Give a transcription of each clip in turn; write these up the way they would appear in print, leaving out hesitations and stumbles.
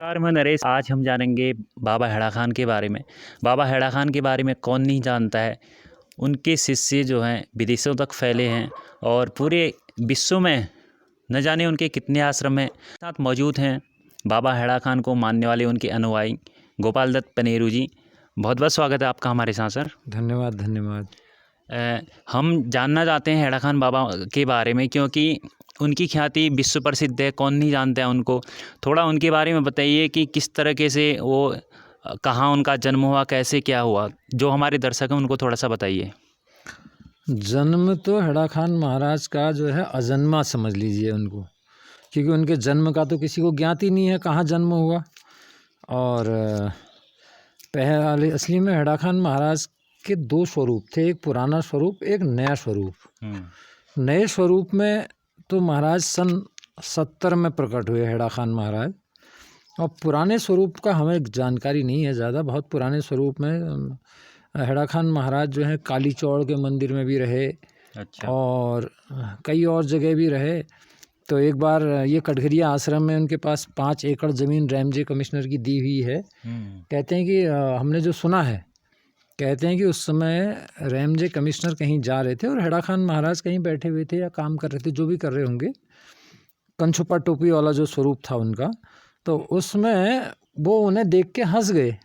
नमस्कार, मैं नरेश। आज हम जानेंगे बाबा हेड़ा खान के बारे में। बाबा हेड़ा खान के बारे में कौन नहीं जानता है। उनके शिष्य जो हैं विदेशों तक फैले हैं और पूरे विश्व में न जाने उनके कितने आश्रम हैं। साथ मौजूद हैं बाबा हेड़ा खान को मानने वाले उनके अनुयायी गोपाल दत्त पनेरू जी। बहुत बहुत स्वागत है आपका हमारे साथ सर। धन्यवाद धन्यवाद। हम जानना चाहते हैं हेड़ा खान बाबा के बारे में, क्योंकि उनकी ख्याति विश्व प्रसिद्ध है। कौन नहीं जानता है उनको। थोड़ा उनके बारे में बताइए कि किस तरीके से वो कहाँ उनका जन्म हुआ, कैसे क्या हुआ। जो हमारे दर्शक हैं उनको थोड़ा सा बताइए। जन्म तो हेड़ा खान महाराज का जो है अजन्मा समझ लीजिए उनको, क्योंकि उनके जन्म का तो किसी को ज्ञात ही नहीं है कहाँ जन्म हुआ। और पहले असली में हेड़ा खान महाराज के दो स्वरूप थे, एक पुराना स्वरूप एक नया स्वरूप। नए स्वरूप में तो महाराज सन 70 में प्रकट हुए हेड़ा खान महाराज, और पुराने स्वरूप का हमें जानकारी नहीं है ज़्यादा। बहुत पुराने स्वरूप में हेड़ा खान महाराज जो है काली चौड़ के मंदिर में भी रहे। अच्छा। और कई और जगह भी रहे। तो एक बार ये कटघरिया आश्रम में उनके पास 5 एकड़ ज़मीन रैमजे कमिश्नर की दी हुई है। कहते हैं कि हमने जो सुना है, कहते हैं कि उस समय रैमजे कमिश्नर कहीं जा रहे थे और हेड़ा खान महाराज कहीं बैठे हुए थे या काम कर रहे थे, जो भी कर रहे होंगे। कंछुपा टोपी वाला जो स्वरूप था उनका, तो उसमें वो उन्हें देख के हंस गए।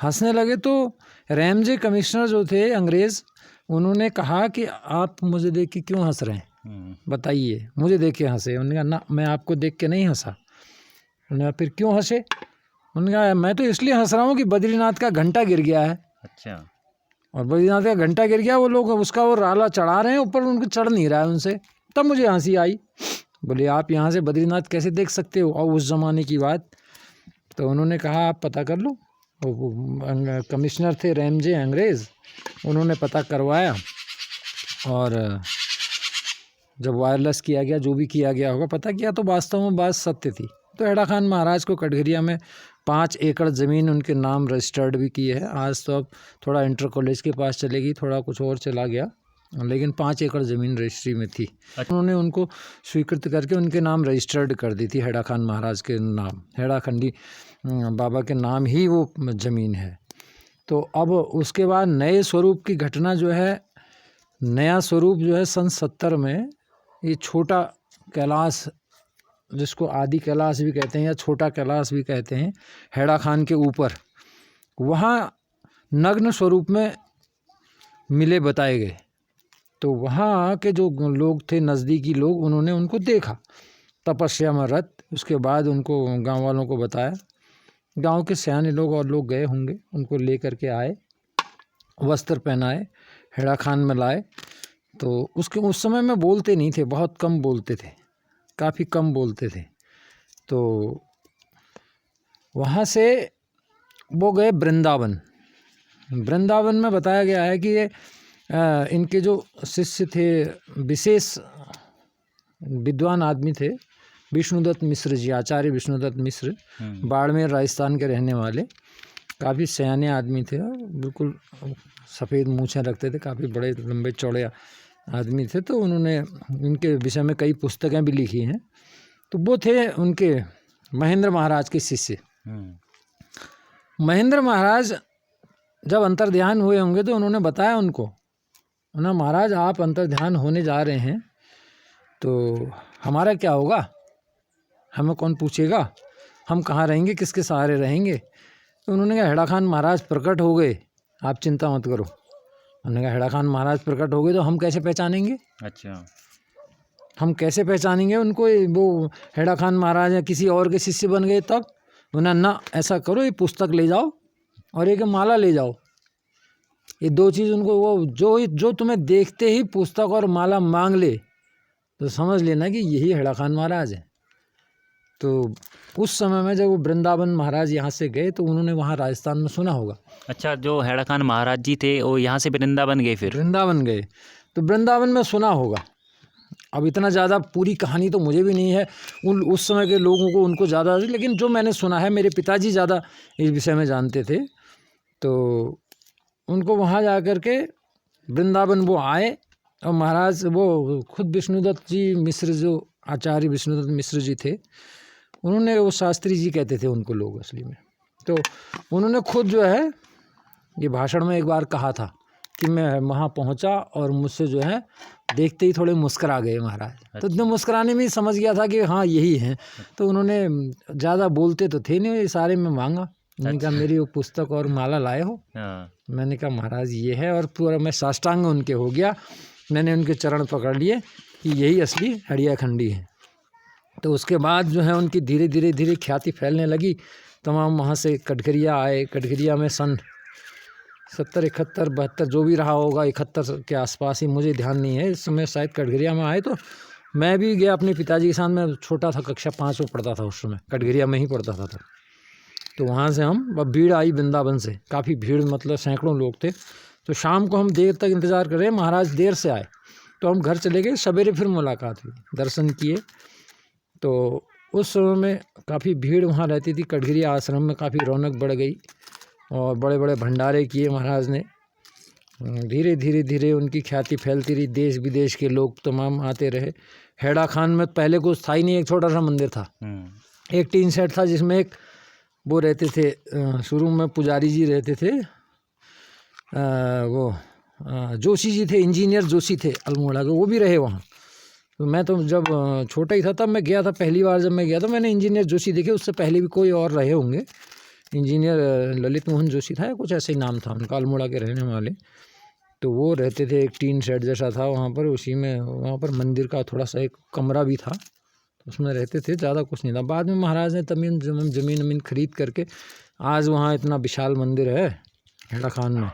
हंसने लगे तो रैमजे कमिश्नर जो थे अंग्रेज़, उन्होंने कहा कि आप मुझे देख के क्यों हंस रहे हैं, बताइए। मुझे देख के हंसे। उन्होंने कहा ना, मैं आपको देख के नहीं हंसा। उन्होंने कहा फिर क्यों हंसे। उन्होंने कहा मैं तो इसलिए हंस रहा हूँ कि बद्रीनाथ का घंटा गिर गया है। अच्छा। और बद्रीनाथ का घंटा गिर गया, वो लोग उसका वो राला चढ़ा रहे हैं ऊपर, उनको चढ़ नहीं रहा है उनसे। तब मुझे हंसी आई। बोले आप यहाँ से बद्रीनाथ कैसे देख सकते हो, और उस ज़माने की बात। तो उन्होंने कहा आप पता कर लो। वो कमिश्नर थे रैमजे अंग्रेज़, उन्होंने पता करवाया। और जब वायरलेस किया गया, जो भी किया गया होगा, पता किया तो वास्तव में बात सत्य थी। तो हेड़ा खान महाराज को कटघरिया में 5 एकड़ ज़मीन उनके नाम रजिस्टर्ड भी की है। आज तो अब थोड़ा इंटर कॉलेज के पास चलेगी, थोड़ा कुछ और चला गया, लेकिन 5 एकड़ ज़मीन रजिस्ट्री में थी। उन्होंने उनको स्वीकृत करके उनके नाम रजिस्टर्ड कर दी थी। हेड़ा खान महाराज के नाम, हेड़ा खंडी बाबा के नाम ही वो ज़मीन है। तो अब उसके बाद नए स्वरूप की घटना जो है, नया स्वरूप जो है सन 70 में, ये छोटा कैलाश, जिसको आदि कैलाश भी कहते हैं या छोटा कैलाश भी कहते हैं, हेड़ा खान के ऊपर, वहाँ नग्न स्वरूप में मिले, बताए गए। तो वहाँ के जो लोग थे, नज़दीकी लोग, उन्होंने उनको देखा तपस्या में रत। उसके बाद उनको गांव वालों को बताया। गांव के सयाने लोग और लोग गए होंगे, उनको ले करके आए, वस्त्र पहनाए, हेड़ा खान में लाए। तो उस समय में बोलते नहीं थे, बहुत कम बोलते थे, काफ़ी कम बोलते थे। तो वहाँ से वो गए वृंदावन। वृंदावन में बताया गया है कि ये इनके जो शिष्य थे, विशेष विद्वान आदमी थे, विष्णुदत्त मिश्र जी, आचार्य विष्णुदत्त मिश्र, बाड़मेर राजस्थान के रहने वाले, काफ़ी सयाने आदमी थे। बिल्कुल सफ़ेद मूछें रखते थे, काफ़ी बड़े लंबे चौड़े आदमी थे। तो उन्होंने इनके विषय में कई पुस्तकें भी लिखी हैं। तो वो थे उनके महेंद्र महाराज के शिष्य। महेंद्र महाराज जब अंतर्ध्यान हुए होंगे तो उन्होंने बताया उनको, ना महाराज आप अंतर्ध्यान होने जा रहे हैं तो हमारा क्या होगा, हमें कौन पूछेगा, हम कहाँ रहेंगे, किसके सहारे रहेंगे। तो उन्होंने कहा हेड़ा खान महाराज प्रकट हो गए, आप चिंता मत करो। उन्होंने कहा हेड़ा खान महाराज प्रकट हो गए तो हम कैसे पहचानेंगे। अच्छा। हम कैसे पहचानेंगे उनको, वो हेड़ा खान महाराज या किसी और के शिष्य बन गए तब। उन्होंने ना ऐसा करो, ये पुस्तक ले जाओ और एक माला ले जाओ। ये 2 चीज़ उनको, वो जो तुम्हें देखते ही पुस्तक और माला मांग ले तो समझ लेना कि यही हेड़ा खान महाराज है। तो उस समय में जब वो वृंदावन महाराज यहाँ से गए तो उन्होंने वहाँ राजस्थान में सुना होगा। अच्छा, जो हेड़ा खान महाराज जी थे वो यहाँ से वृंदावन गए, फिर वृंदावन गए तो वृंदावन में सुना होगा। अब इतना ज़्यादा पूरी कहानी तो मुझे भी नहीं है, उस समय के लोगों को उनको ज़्यादा, लेकिन जो मैंने सुना है, मेरे पिताजी ज़्यादा इस विषय में जानते थे। तो उनको वहाँ जा कर के वृंदावन वो आए, और महाराज वो खुद विष्णुदत्त जी मिश्र, जो आचार्य विष्णुदत्त मिश्र जी थे, उन्होंने, वो शास्त्री जी कहते थे उनको लोग असली में, तो उन्होंने खुद जो है ये भाषण में एक बार कहा था कि मैं वहाँ पहुँचा और मुझसे जो है देखते ही थोड़े मुस्करा गए महाराज। तो इतने मुस्कुराने में ही समझ गया था कि हाँ यही हैं। तो उन्होंने ज़्यादा बोलते तो थे नहीं, इशारे में मांगा। मैंने कहा मेरी वो पुस्तक और माला लाए हो? मैंने कहा महाराज ये है, और पूरा मैं साष्टांग उनके हो गया। मैंने उनके चरण पकड़ लिए कि यही असली हड़िया खंडी है। तो उसके बाद जो है उनकी धीरे धीरे धीरे ख्याति फैलने लगी। तमाम वहाँ से कटघरिया आए। कटघरिया में सन 70, 71, 72 जो भी रहा होगा, 71 के आसपास ही, मुझे ध्यान नहीं है इस समय, शायद कटघरिया में आए। तो मैं भी गया अपने पिताजी के साथ। मैं छोटा था, कक्षा 5 में पढ़ता था उस समय, कटघरिया में ही पढ़ता था। तो वहाँ से हम, अब भीड़ आई वृंदावन से, काफ़ी भीड़, मतलब सैकड़ों लोग थे। तो शाम को हम देर तक इंतज़ार कर रहे, महाराज देर से आए। तो हम घर चले गए। सवेरे फिर मुलाकात हुई, दर्शन किए। तो उस समय में काफ़ी भीड़ वहाँ रहती थी। कटघरिया आश्रम में काफ़ी रौनक बढ़ गई और बड़े बड़े भंडारे किए महाराज ने। धीरे धीरे धीरे उनकी ख्याति फैलती रही। देश विदेश के लोग तमाम आते रहे। हैड़ा खान में पहले कुछ था ही नहीं, एक छोटा सा मंदिर था, एक टीन सेट था जिसमें एक वो रहते थे, शुरू में पुजारी जी रहते थे, वो जोशी जी थे, इंजीनियर जोशी थे अल्मोड़ा के, वो भी रहे वहाँ। तो मैं तो जब छोटा ही था तब मैं गया था, पहली बार जब मैं गया तो मैंने इंजीनियर जोशी देखे। उससे पहले भी कोई और रहे होंगे, इंजीनियर ललित मोहन जोशी था या कुछ ऐसे ही नाम था उनका, अल्मोड़ा के रहने वाले। तो वो रहते थे, एक टीन शेड जैसा था वहाँ पर, उसी में वहाँ पर मंदिर का थोड़ा सा एक कमरा भी था, उसमें रहते थे, ज़्यादा कुछ नहीं था। बाद में महाराज ने ज़मीन खरीद करके आज वहाँ इतना विशाल मंदिर है हैड़ा खान में।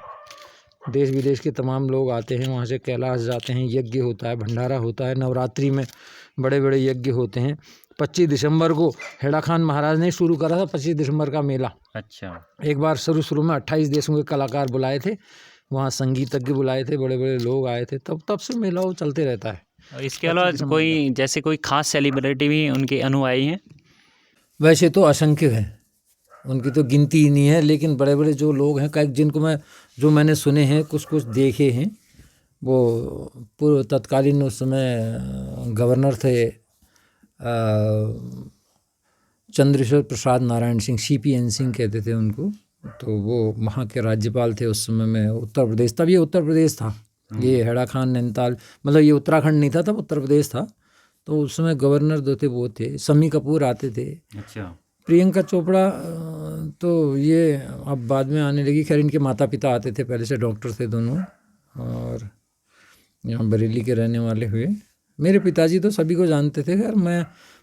देश विदेश के तमाम लोग आते हैं वहाँ से, कैलाश जाते हैं, यज्ञ होता है, भंडारा होता है, नवरात्रि में बड़े बड़े यज्ञ होते हैं। 25 दिसंबर को हैड़ा खान महाराज ने शुरू करा था, 25 दिसंबर का मेला। अच्छा। एक बार शुरू में 28 देशों के कलाकार बुलाए थे, वहाँ संगीतज्ञ बुलाए थे, बड़े बड़े लोग आए थे। तब से मेला वो चलते रहता है। इसके अलावा कोई, जैसे कोई खास सेलिब्रिटी भी उनके अनुयायी हैं? वैसे तो असंख्य हैं, उनकी तो गिनती ही नहीं है। लेकिन बड़े बड़े जो लोग हैं, कई जिनको मैंने सुने हैं, कुछ देखे हैं, वो पूर्व तत्कालीन उस समय गवर्नर थे चंद्रशेखर प्रसाद नारायण सिंह, CPN सिंह कहते थे उनको। तो वो वहाँ के राज्यपाल थे उस समय में, उत्तर प्रदेश, तब ये उत्तर प्रदेश था, ये हैड़ा खान नैनीताल, मतलब ये उत्तराखंड नहीं था, तब उत्तर प्रदेश था। तो उस समय गवर्नर जो थे वो थे। शम्मी कपूर आते थे। अच्छा। प्रियंका चोपड़ा तो ये अब बाद में आने लगी, खैर इनके माता पिता आते थे, पहले से डॉक्टर थे दोनों, और यहाँ बरेली के रहने वाले हुए। मेरे पिताजी तो सभी को जानते थे। खैर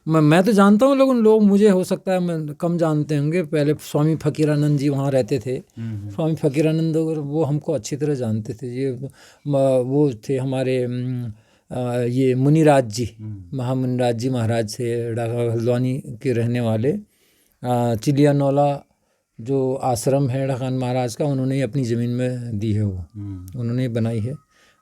मैं तो जानता हूँ, लेकिन लोग मुझे हो सकता है मैं कम जानते होंगे। पहले स्वामी फकीरानंद जी वहाँ रहते थे। स्वामी फकीरानंद वो हमको अच्छी तरह जानते थे। ये वो थे हमारे ये मुनिराज जी, महामुनिराज जी महाराज थे, हल्द्वानी के रहने वाले। चिलिया नौला जो आश्रम है हैड़ा खान महाराज का, उन्होंने अपनी ज़मीन में दी है, वो उन्होंने बनाई है।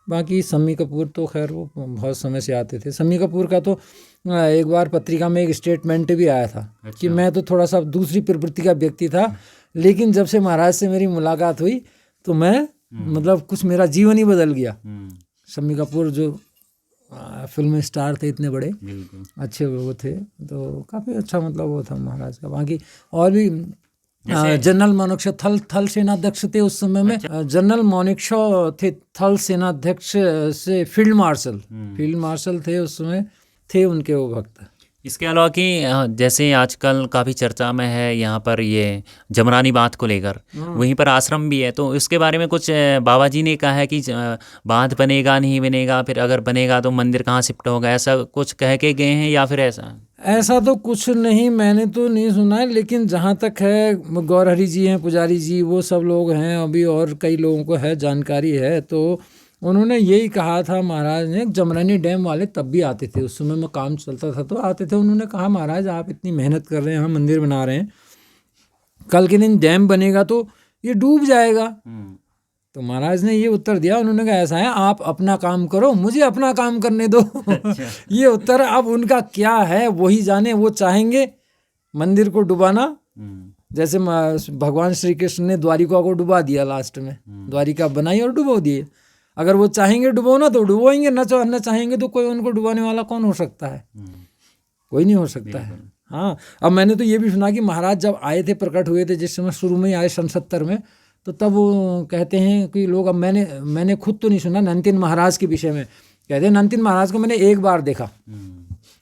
बाकी शम्मी कपूर तो खैर वो बहुत समय से आते थे। शम्मी कपूर का तो एक बार पत्रिका में एक स्टेटमेंट भी आया था। अच्छा। कि मैं तो थोड़ा सा दूसरी प्रवृत्ति का व्यक्ति था, लेकिन जब से महाराज से मेरी मुलाकात हुई तो मैं मतलब कुछ मेरा जीवन ही बदल गया। शम्मी कपूर जो फिल्म स्टार थे इतने बड़े, अच्छे वो थे, तो काफ़ी अच्छा मतलब वो था महाराज का। बाकी और भी जनरल मानेकशॉ थल सेनाध्यक्ष थे उस समय में। अच्छा। जनरल मानेकशॉ थे थल सेनाध्यक्ष से फील्ड मार्शल थे उस समय, थे उनके वो भक्त। इसके अलावा कि जैसे आजकल काफ़ी चर्चा में है यहाँ पर ये जमरानी बांध को लेकर, वहीं पर आश्रम भी है, तो इसके बारे में कुछ बाबा जी ने कहा है कि बांध बनेगा नहीं बनेगा, फिर अगर बनेगा तो मंदिर कहाँ शिफ्ट होगा, ऐसा कुछ कह के गए हैं या फिर ऐसा तो कुछ नहीं, मैंने तो नहीं सुना है। लेकिन जहाँ तक है, गौरहरि जी हैं, पुजारी जी, वो सब लोग हैं अभी, और कई लोगों को है जानकारी है। तो उन्होंने यही कहा था महाराज ने, जमरानी डैम वाले तब भी आते थे, उस समय में काम चलता था तो आते थे। उन्होंने कहा महाराज आप इतनी मेहनत कर रहे हैं, यहाँ मंदिर बना रहे हैं, कल के दिन डैम बनेगा तो ये डूब जाएगा। तो महाराज ने ये उत्तर दिया, उन्होंने कहा ऐसा है, आप अपना काम करो, मुझे अपना काम करने दो। अच्छा। ये उत्तर अब उनका क्या है वही जाने। वो चाहेंगे मंदिर को डुबाना, जैसे भगवान श्री कृष्ण ने द्वारिका को डुबा दिया, लास्ट में द्वारिका बनाई और डुबो दिए। अगर वो चाहेंगे डुबोना तो डुबोएंगे, न चाहेंगे तो कोई उनको डुबाने वाला कौन हो सकता है? कोई नहीं हो सकता है। हाँ, अब मैंने तो ये भी सुना कि महाराज जब आए थे, प्रकट हुए थे जिस समय शुरू में ही आए सन 70 में, तो तब वो कहते हैं कि लोग, अब मैंने खुद तो नहीं सुना, नंतिन महाराज के विषय में कहते हैं, नंतिन महाराज को मैंने एक बार देखा,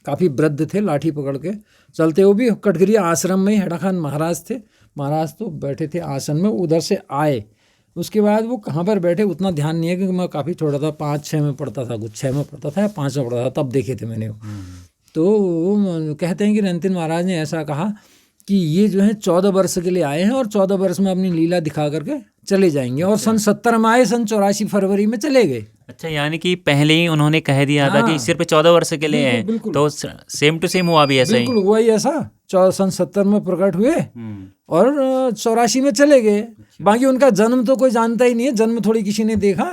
काफ़ी वृद्ध थे, लाठी पकड़ के चलते, वो भी कटघरिया आश्रम में ही हेड़ा खान महाराज थे। महाराज तो बैठे थे आसन में, उधर से आए, उसके बाद वो कहाँ पर बैठे उतना ध्यान नहीं है, क्योंकि मैं काफ़ी छोटा था, 5-6 में पढ़ता था, कुछ 6 में पढ़ता था या 5 में पढ़ता था, तब देखे थे मैंने वो। तो वो कहते हैं कि नंतिन महाराज ने ऐसा कहा कि ये जो है 14 वर्ष के लिए आए हैं और 14 वर्ष में अपनी लीला दिखा करके चले जाएंगे, और सन 70 में आए, सन 84 फरवरी में चले गए। अच्छा, यानी कि पहले ही उन्होंने कह दिया था कि सिर्फ 14 वर्ष के लिए हैं, तो सेम टू सेम हुआ भी ऐसा ही। बिल्कुल हुआ ही ऐसा, सन 70 में प्रकट हुए और 84 में चले गए। बाकी उनका जन्म तो कोई जानता ही नहीं है, जन्म थोड़ी किसी ने देखा,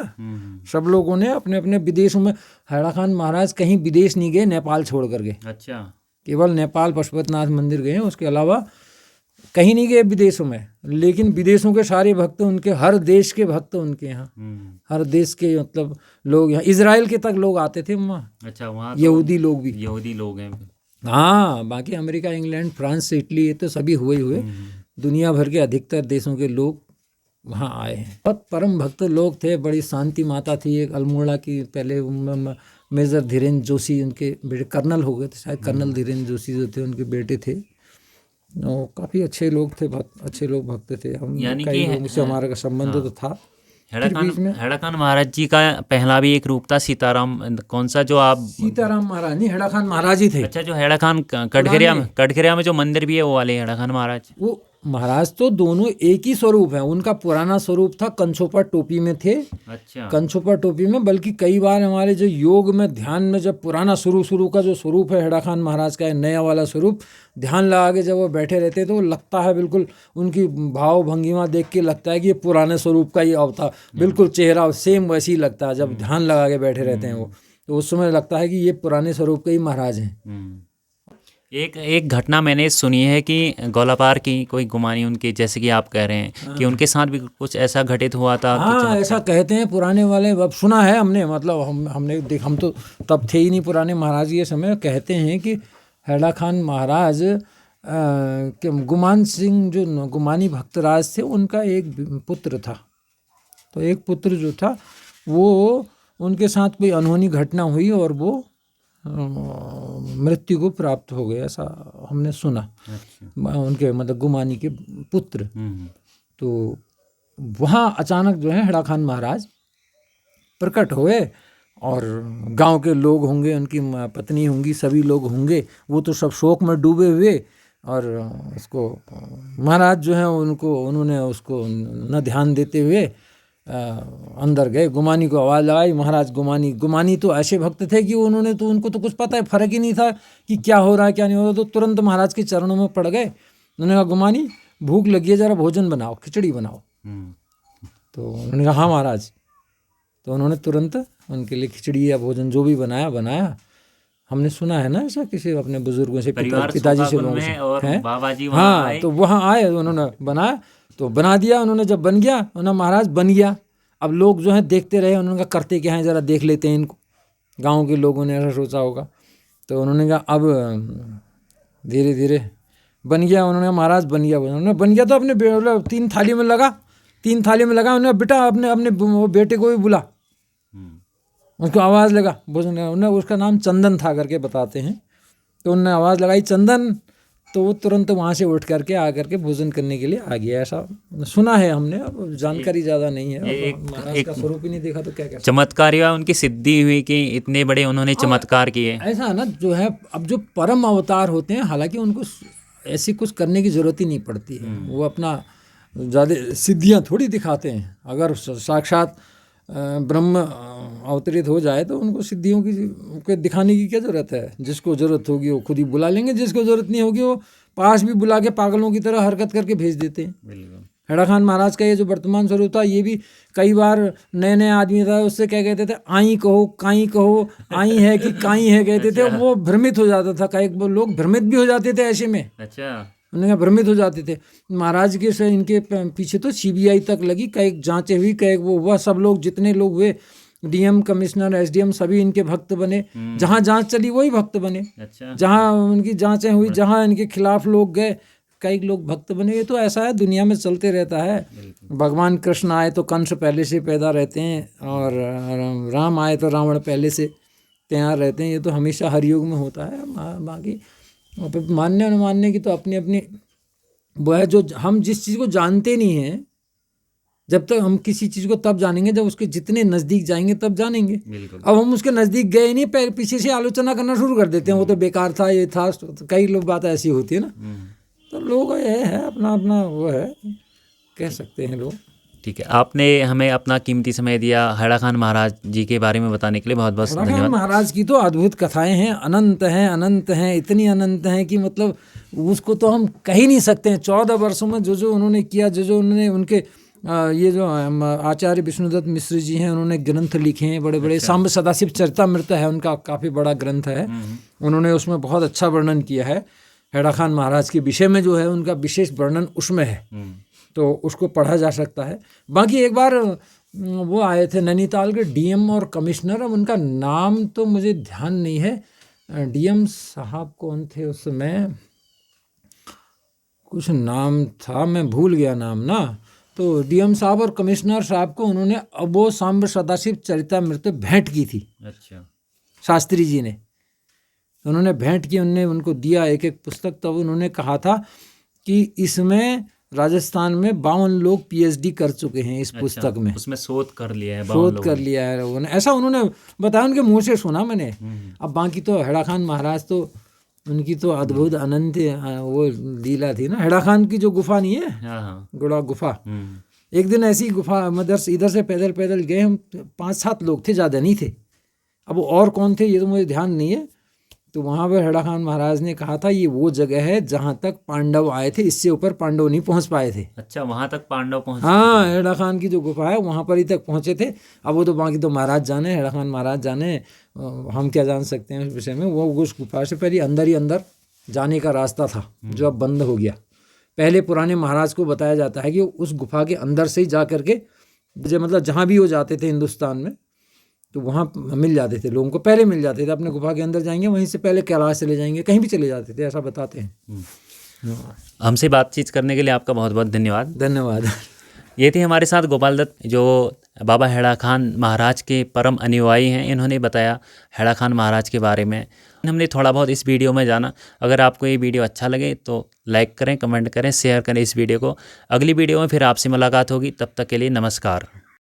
सब लोगों ने अपने अपने विदेशों में। हेड़ा खान महाराज कहीं विदेश नहीं गए, नेपाल छोड़ कर गए। अच्छा, केवल नेपाल पशुपतिनाथ मंदिर गए, उसके अलावा कहीं नहीं गए विदेशों में। लेकिन विदेशों के सारे भक्त उनके, हर देश के भक्त उनके यहाँ, हर देश के मतलब लोग यहाँ, इजराइल के तक लोग आते थे वहाँ। अच्छा, वहाँ यहूदी लोग भी, यहूदी लोग हैं। हाँ, बाकी अमेरिका, इंग्लैंड, फ्रांस, इटली, ये तो सभी हुए दुनिया भर के अधिकतर देशों के लोग वहाँ आए हैं। बहुत परम भक्त लोग थे, बड़ी शांति माता थी एक अल्मोड़ा की, पहले मेजर धीरेन्द्र जोशी उनके बेटे, कर्नल हो गए थे शायद, कर्नल धीरेन्द्र जोशी जो थे उनके बेटे थे। काफ़ी अच्छे लोग थे, बहुत अच्छे लोग भक्त थे। हम कई लोगों से हमारा संबंध तो था। हेड़ा खान महाराज जी का पहला भी एक रूप था सीताराम, कौन सा जो आप? सीताराम महाराज नहीं, हेड़ा खान महाराज ही थे। अच्छा, जो हेड़ा खान कटघरिया में जो मंदिर भी है, वो वाले हेड़ा खान महाराज। वो महाराज तो दोनों एक ही स्वरूप है। उनका पुराना स्वरूप था, कंछोपा टोपी में थे। अच्छा, कंछोपा टोपी में, बल्कि कई बार हमारे जो योग में, ध्यान में, जब पुराना शुरू का जो स्वरूप है हेड़ा खान महाराज का, नया वाला स्वरूप, ध्यान लगा के जब वो बैठे रहते तो लगता है बिल्कुल, उनकी भाव भंगिमा देख के लगता है कि ये पुराने स्वरूप का ही अवतार, बिल्कुल चेहरा सेम वैसे ही लगता है जब ध्यान लगा के बैठे रहते हैं वो, तो उस समय लगता है कि ये पुराने स्वरूप के ही महाराज हैं। एक घटना मैंने सुनी है कि गोलापार की कोई गुमानी उनके, जैसे कि आप कह रहे हैं कि उनके साथ भी कुछ ऐसा घटित हुआ था। हाँ, ऐसा कहते हैं पुराने वाले, अब सुना है हमने, मतलब हमने देखा, हम तो तब थे ही नहीं पुराने महाराज ये समय। कहते हैं कि हेड़ा खान महाराज गुमान सिंह जो गुमानी भक्तराज थे, उनका एक पुत्र था, तो एक पुत्र जो था वो, उनके साथ कोई अनहोनी घटना हुई और वो मृत्यु को प्राप्त हो गया, ऐसा हमने सुना। अच्छा। उनके मतलब गुमानी के पुत्र। तो वहाँ अचानक जो है हेड़ा खान महाराज प्रकट हुए, और गांव के लोग होंगे, उनकी पत्नी होंगी, सभी लोग होंगे, वो तो सब शोक में डूबे हुए, और उसको महाराज जो है उन्होंने उसको न ध्यान देते हुए अंदर गए। गुमानी को आवाज़ लगाई, महाराज गुमानी तो ऐसे भक्त थे कि उनको तो कुछ पता है, फर्क ही नहीं था कि क्या हो रहा है क्या नहीं हो रहा, तो तुरंत महाराज के चरणों में पड़ गए। उन्होंने कहा, गुमानी भूख लगी है, जरा भोजन बनाओ, खिचड़ी बनाओ। तो उन्होंने कहा, हाँ महाराज। तो उन्होंने तुरंत उनके लिए खिचड़ी या भोजन जो भी बनाया। हमने सुना है ना ऐसा किसी अपने बुजुर्गों से, पिताजी से, लोगों से हैं। हाँ, तो वहाँ आए, उन्होंने बनाया, तो बना दिया उन्होंने। जब बन गया, उन्होंने महाराज बन गया। अब लोग जो हैं देखते रहे, उन्होंने कहा करते क्या हैं, ज़रा देख लेते हैं इनको। गांव के लोगों ने ऐसा सोचा होगा, तो उन्होंने कहा अब धीरे धीरे बन गया। उन्होंने महाराज बन गया, तो अपने 3 थाली में लगा। उन्होंने बेटा अपने बेटे को भी बुला, उसको आवाज़ लगा भोजन। उन्होंने, उसका नाम चंदन था करके बताते हैं, तो उन्होंने आवाज़ लगाई, चंदन, तो वो तुरंत वहाँ से उठ करके आकर के भोजन करने के लिए आ गया। ऐसा सुना है हमने, अब जानकारी ज़्यादा नहीं है, महाराज का स्वरूप ही नहीं देखा तो क्या चमत्कार या उनकी सिद्धि हुई कि इतने बड़े उन्होंने चमत्कार किए। ऐसा ना जो है, अब जो परम अवतार होते हैं, हालांकि उनको ऐसी कुछ करने की ज़रूरत ही नहीं पड़ती है, वो अपना ज़्यादा सिद्धियाँ थोड़ी दिखाते हैं। अगर साक्षात ब्रह्म अवतरित हो जाए तो उनको सिद्धियों की दिखाने की क्या ज़रूरत है। जिसको ज़रूरत होगी वो खुद ही बुला लेंगे, जिसको ज़रूरत नहीं होगी वो पास भी बुला के पागलों की तरह हरकत करके भेज देते हैं। हेड़ा खान महाराज का ये जो वर्तमान स्वरूप था, ये भी कई बार नए आदमी था, उससे क्या कहते थे, आई कहो, काई कहो, आई है कि काई है कहते थे। वो भ्रमित हो जाता था, कई लोग भ्रमित भी हो जाते थे ऐसे में। अच्छा, उन्होंने भ्रमित हो जाते थे। महाराज के से इनके पीछे तो CBI तक लगी, कई जांचें हुई, कई वो हुआ, सब लोग जितने लोग हुए डीएम, कमिश्नर, एसडीएम सभी इनके भक्त बने। जहाँ जांच चली वही भक्त बने। अच्छा। जहाँ उनकी जांचें हुई, जहाँ इनके खिलाफ लोग गए, कई लोग भक्त बने। ये तो ऐसा है, दुनिया में चलते रहता है। भगवान कृष्ण आए तो कंस पहले से पैदा रहते हैं, और राम आए तो रावण पहले से तैयार रहते हैं। ये तो हमेशा हर युग में होता है। बाकी मानने और मानने की तो अपनी अपनी वो है। जो हम जिस चीज़ को जानते नहीं हैं, जब तक हम किसी चीज़ को तब जानेंगे जब उसके जितने नज़दीक जाएंगे तब जानेंगे। अब हम उसके नज़दीक गए नहीं, पीछे से आलोचना करना शुरू कर देते हैं, वो तो बेकार था, ये था। तो कई लोग बात ऐसी होती है ना। तो लोग ये है, अपना अपना वो है, कह सकते हैं लोग। ठीक है, आपने हमें अपना कीमती समय दिया हैड़ा खान महाराज जी के बारे में बताने के लिए बहुत बहुत हैड़ा खान धन्यवाद। महाराज की तो अद्भुत कथाएं हैं, अनंत हैं, अनंत हैं, इतनी अनंत हैं कि मतलब उसको तो हम कह ही नहीं सकते हैं। 14 वर्षों में जो जो उन्होंने किया, जो जो उन्होंने उनके ये जो आचार्य विष्णुदत्त मिश्र जी हैं, उन्होंने ग्रंथ लिखे हैं बड़े बड़े। सांब सदाशिव चरितामृत है उनका, काफ़ी बड़ा ग्रंथ है। उन्होंने उसमें बहुत अच्छा वर्णन किया है हैड़ा खान महाराज के विषय में। जो है उनका विशेष वर्णन उसमें है, तो उसको पढ़ा जा सकता है। बाकी एक बार वो आए थे नैनीताल के डीएम और कमिश्नर, अब उनका नाम तो मुझे ध्यान नहीं है। डीएम साहब कौन थे उस समय, कुछ नाम था, मैं भूल गया नाम ना। तो डीएम साहब और कमिश्नर साहब को उन्होंने अबो सांब सदाशिव चरितामृत भेंट की थी। अच्छा। शास्त्री जी ने, उन्होंने भेंट की, उन्होंने उनको दिया एक एक पुस्तक। तब उन्होंने कहा था कि इसमें राजस्थान में 52 लोग पीएचडी कर चुके हैं इस पुस्तक में। उसमें शोध कर लिया है, शोध कर लिया है लोगों ने, ऐसा उन्होंने बताया, उनके मुंह से सुना मैंने। अब बाकी तो हैड़ा खान महाराज तो उनकी तो अद्भुत अनंत वो लीला थी ना। हैड़ा खान की जो गुफा नहीं है, गुड़ा गुफा, एक दिन ऐसी गुफा मदर इधर से पैदल पैदल गए हम, 5-7 लोग थे, ज़्यादा नहीं थे। अब और कौन थे ये तो मुझे ध्यान नहीं है। तो वहाँ पर हैड़ा खान महाराज ने कहा था ये वो जगह है जहाँ तक पांडव आए थे, इससे ऊपर पांडव नहीं पहुँच पाए थे। अच्छा, वहाँ तक पांडव पहुँचे? हाँ, हैड़ा खान की जो गुफा है वहाँ पर ही तक पहुँचे थे। अब वो तो बाकी तो महाराज जाने, हैड़ा खान महाराज जाने, हम क्या जान सकते हैं उस विषय में। वो उस गुफा से पहले अंदर ही अंदर जाने का रास्ता था, जो अब बंद हो गया। पहले पुराने महाराज को बताया जाता है कि उस गुफा के अंदर से ही जा करके, मतलब जहाँ भी वो जाते थे हिंदुस्तान में, तो वहाँ मिल जाते थे लोगों को, पहले मिल जाते थे। अपने गुफा के अंदर जाएंगे, वहीं से पहले कैलाश चले जाएंगे, कहीं भी चले जाते थे, ऐसा बताते हैं। हमसे बातचीत करने के लिए आपका बहुत बहुत धन्यवाद। धन्यवाद। ये थे हमारे साथ गोपाल दत्त, जो बाबा हैड़ा खान महाराज के परम अनुयायी हैं। इन्होंने बताया हैड़ा खान महाराज के बारे में, हमने थोड़ा बहुत इस वीडियो में जाना। अगर आपको ये वीडियो अच्छा लगे तो लाइक करें, कमेंट करें, शेयर करें इस वीडियो को। अगली वीडियो में फिर आपसे मुलाकात होगी, तब तक के लिए नमस्कार।